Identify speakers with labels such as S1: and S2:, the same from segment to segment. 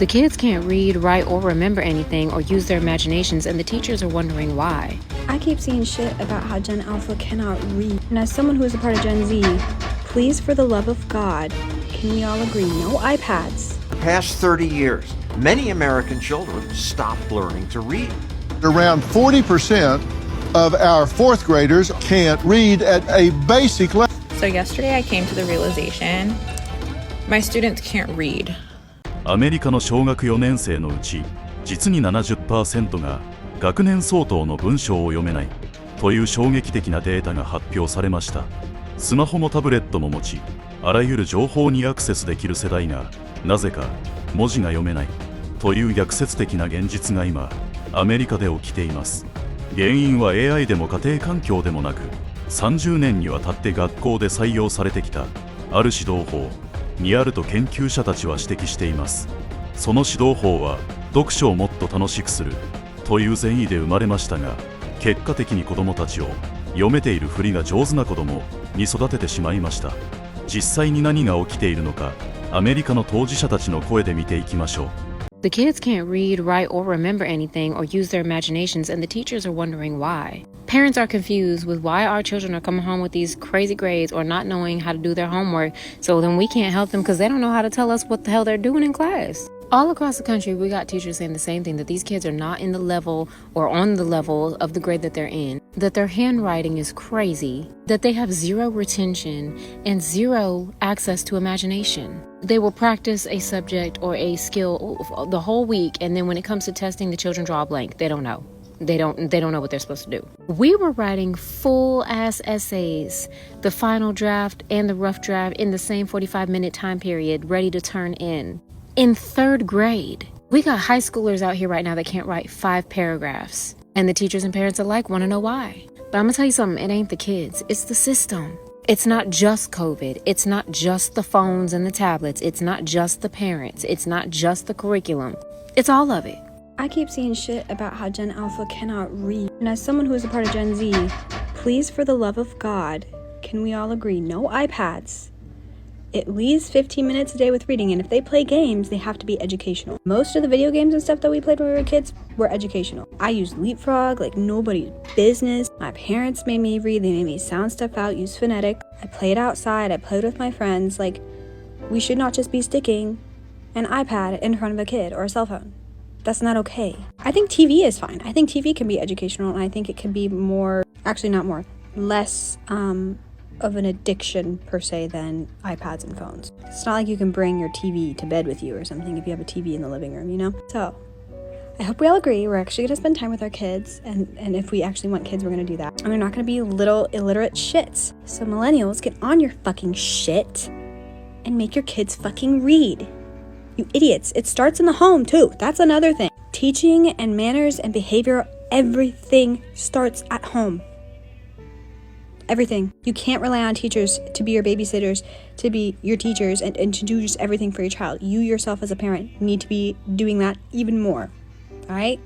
S1: The kids can't read, write, or remember anything or use their imaginations, and the teachers are wondering why.
S2: I keep seeing shit about how Gen Alpha cannot read. And as someone who is a part of Gen Z, please, for the love of God, can we all agree, no iPads?
S3: The past 30 years, many American children stopped learning to read.
S4: Around 40% of our fourth graders can't read at a basic level.
S5: So yesterday I came to the realization my students can't read.
S6: アメリカの小学4年生のうち実に 70% が学年相当の文章を読めないという衝撃的なデータが発表されました。スマホもタブレットも持ち、あらゆる情報にアクセスできる世代がなぜか文字が読めないという逆説的な現実が今アメリカで起きています。原因は AI でも家庭環境でもなく、30年にわたって学校で採用されてきたある指導法にあると研究者たちは指摘しています。その指導法は読書をもっと楽しくするという善意で生まれましたが、結果的に子どもたちを読めているふりが上手な子どもに育ててしまいました。実際に何が起きているのか、アメリカの当事者たちの声で見ていきましょう。
S1: The kids can't read, write, or remember anything or use their imaginations, and the teachers are wondering why. Parents are confused with why our children are coming home with these crazy grades or not knowing how to do their homework, so then we can't help them because they don't know how to tell us what the hell they're doing in class. All across the country, we got teachers saying the same thing, that these kids are not in the level or on the level of the grade that they're in, that their handwriting is crazy, that they have zero retention and zero access to imagination. They will practice a subject or a skill the whole week, and then when it comes to testing, the children draw a blank. They don't know. They don't know what they're supposed to do. We were writing full-ass essays, the final draft and the rough draft in the same 45-minute time period, ready to turn in 3rd grade. We got high schoolers out here right now that can't write 5 paragraphs. And the teachers and parents alike want to know why. But I'm going to tell you something, it ain't the kids, it's the system. It's not just COVID. It's not just the phones and the tablets. It's not just the parents. It's not just the curriculum. It's all of it.
S2: I keep seeing shit about how Gen Alpha cannot read. And as someone who is a part of Gen Z, please, for the love of God, can we all agree, no iPads? At least 15 minutes a day with reading, and if they play games, they have to be educational. Most of the video games and stuff that we played when we were kids were educational. I used Leapfrog like nobody's business. My parents made me read, they made me sound stuff out, use phonetic. I played outside, I played with my friends. Like, we should not just be sticking an iPad in front of a kid or a cell phone. That's not okay. I think TV is fine. I think TV can be educational, and I think it can be more, actually not more, less, of an addiction per se than iPads and phones. It's not like you can bring your TV to bed with you or something if you have a TV in the living room, you know? So I hope we all agree we're actually gonna spend time with our kids, and if we actually want kids, we're gonna do that. And they're not gonna be little illiterate shits. So millennials, get on your fucking shit and make your kids fucking read. You idiots. It starts in the home too. That's another thing. Teaching and manners and behavior, everything starts at home. Everything. You can't rely on teachers to be your babysitters, to be your teachers, and to do just everything for your child. You yourself as a parent need to be doing that even more. All right?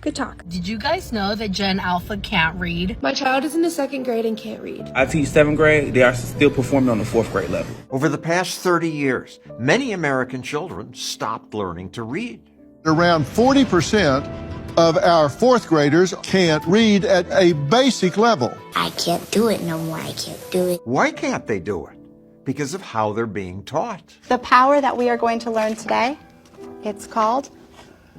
S2: Good talk.
S7: Did you guys know that Gen Alpha can't read?
S8: My child is in the 2nd grade and can't read.
S9: I teach 7th grade. They are still performing on the 4th grade level.
S3: Over the past 30 years, many American children stopped learning to read.
S4: Around 40% of our fourth graders can't read at a basic level.
S10: I can't do it no more. I can't do it.
S3: Why can't they do it? Because of how they're being taught.
S11: The power that we are going to learn today, it's called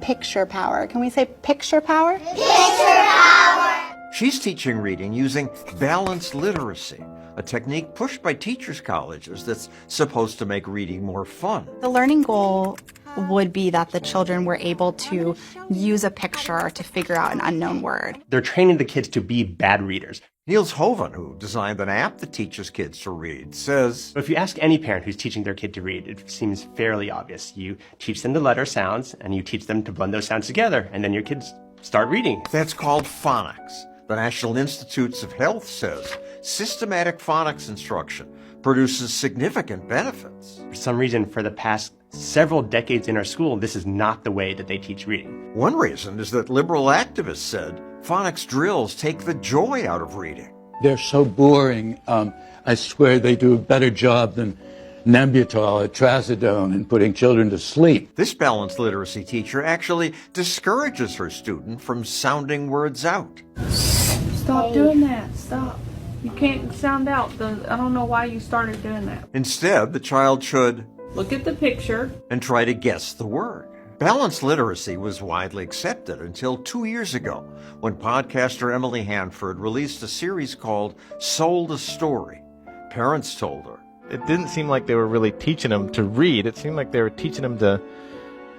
S11: picture power. Can we say picture power?
S10: Picture power!
S3: She's teaching reading using balanced literacy, a technique pushed by teachers' colleges that's supposed to make reading more fun.
S11: The learning goal would be that the children were able to use a picture to figure out an unknown word.
S12: They're training the kids to be bad readers.
S3: Niels Hoven, who designed an app that teaches kids to read, says,
S12: if you ask any parent who's teaching their kid to read, it seems fairly obvious. You teach them the letter sounds, and you teach them to blend those sounds together, and then your kids start reading.
S3: That's called phonics. The National Institutes of Health says systematic phonics instruction produces significant benefits.
S12: For some reason, for the past several decades in our school, this is not the way that they teach reading.
S3: One reason is that liberal activists said phonics drills take the joy out of reading.
S13: They're so boring. I swear they do a better job than Nembutal, trazodone, and putting children to sleep.
S3: This balanced literacy teacher actually discourages her student from sounding words out.
S14: Stop doing that. Stop. You can't sound out. I don't know why you started doing that.
S3: Instead, the child should
S14: look at the picture
S3: and try to guess the word. Balanced literacy was widely accepted until 2 years ago when podcaster Emily Hanford released a series called Sold a Story. Parents told her,
S15: it didn't seem like they were really teaching them to read. It seemed like they were teaching them to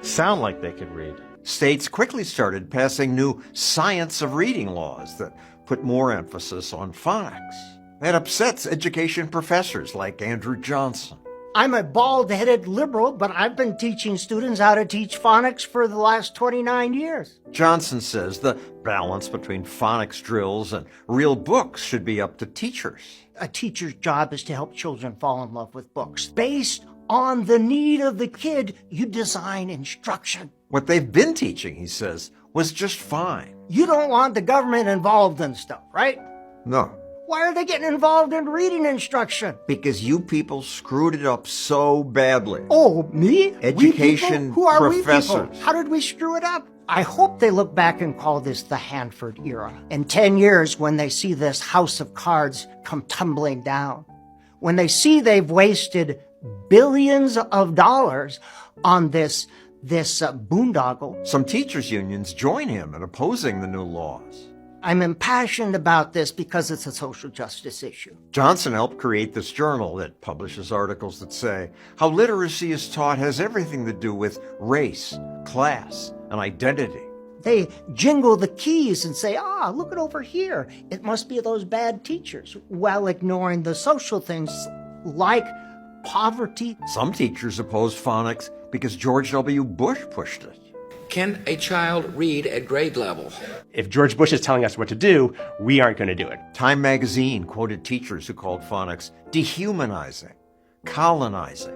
S15: sound like they could read.
S3: States quickly started passing new science of reading laws that put more emphasis on phonics. That upsets education professors like Andrew Johnson.
S16: I'm a bald-headed liberal, but I've been teaching students how to teach phonics for the last 29 years.
S3: Johnson says the balance between phonics drills and real books should be up to teachers.
S16: A teacher's job is to help children fall in love with books. Based on the need of the kid, you design instruction.
S3: What they've been teaching, he says, was just fine.
S16: You don't want the government involved in stuff, right?
S3: No.
S16: Why are they getting involved in reading instruction?
S3: Because you people screwed it up so badly.
S16: Oh, me?
S3: Education
S16: Who are
S3: professors.
S16: We people? How did we screw it up? I hope they look back and call this the Hanford era. In 10 years, when they see this house of cards come tumbling down, when they see they've wasted billions of dollars on this boondoggle.
S3: Some teachers' unions join him in opposing the new laws.
S16: I'm impassioned about this because it's a social justice issue.
S3: Johnson helped create this journal that publishes articles that say how literacy is taught has everything to do with race, class, and identity.
S16: They jingle the keys and say, look it over here. It must be those bad teachers, while ignoring the social things like poverty.
S3: Some teachers oppose phonics because George W. Bush pushed it.
S17: Can a child read at grade level?
S12: If George Bush is telling us what to do, we aren't going to do it.
S3: Time magazine quoted teachers who called phonics dehumanizing, colonizing,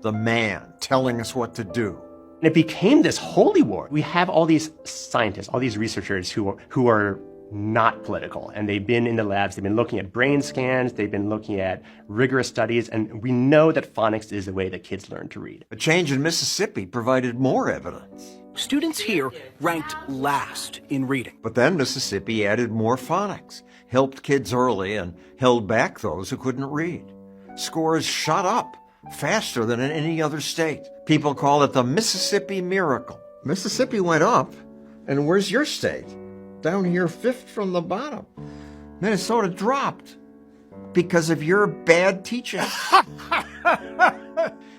S3: the man telling us what to do.
S12: And it became this holy war. We have all these scientists, all these researchers who are not political, and they've been in the labs, they've been looking at brain scans, they've been looking at rigorous studies, and we know that phonics is the way that kids learn to read.
S3: A change in Mississippi provided more evidence.
S17: Students here ranked last in reading.
S3: But then Mississippi added more phonics, helped kids early, and held back those who couldn't read. Scores shot up faster than in any other state. People call it the Mississippi Miracle. Mississippi went up, and where's your state? Down here, fifth from the bottom. Minnesota dropped because of your bad teaching.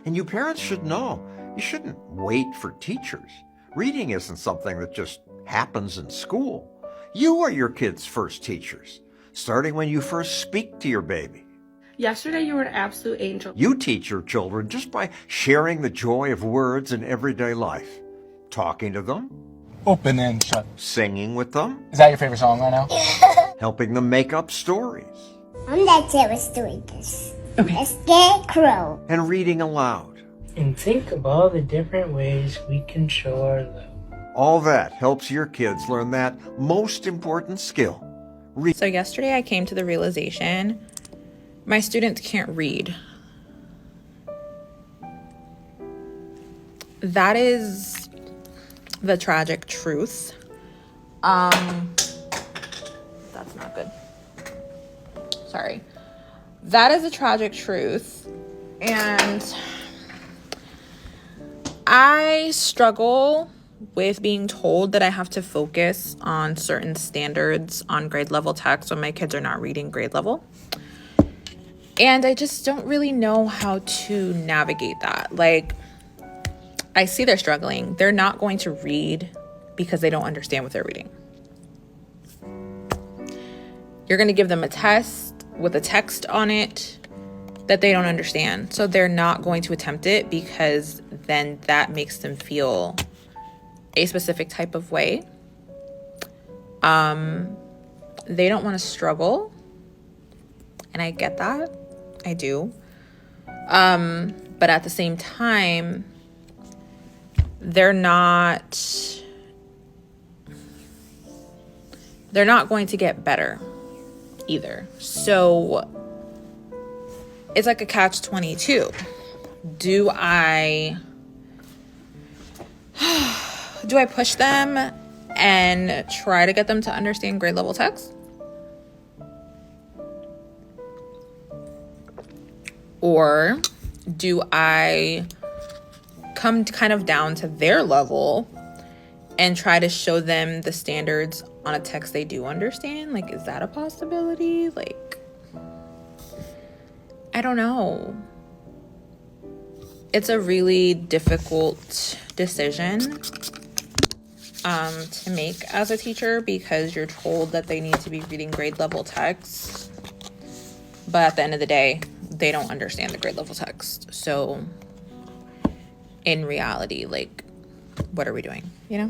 S3: And you parents should know, you shouldn't wait for teachers. Reading isn't something that just happens in school. You are your kids' first teachers, starting when you first speak to your baby.
S8: Yesterday, you were an absolute angel.
S3: You teach your children just by sharing the joy of words in everyday life, talking to them,
S18: open and shut,
S3: singing with them.
S18: Is that your favorite song right now?
S3: Helping them make up stories.
S10: I'm not serious doing this. Okay. A scarecrow.
S3: And reading aloud.
S19: And think of all the different ways we can show our love.
S3: All that helps your kids learn that most important skill.
S5: So yesterday I came to the realization my students can't read. That is the tragic truth. That's not good. Sorry. That is a tragic truth. And I struggle with being told that I have to focus on certain standards on grade level text when my kids are not reading grade level. And I just don't really know how to navigate that. Like, I see they're struggling. They're not going to read because they don't understand what they're reading. You're going to give them a test with a text on it that they don't understand. So they're not going to attempt it because then that makes them feel a specific type of way. They don't want to struggle. And I get that. I do. But at the same time, they're not going to get better either. So it's like a catch-22. do I push them and try to get them to understand grade level text? Or do I come kind of down to their level and try to show them the standards on a text they do understand? Like, is that a possibility? Like, I don't know. It's a really difficult decision to make as a teacher, because you're told that they need to be reading grade level text, but at the end of the day, they don't understand the grade level text. So in reality, like, what are we doing, you know?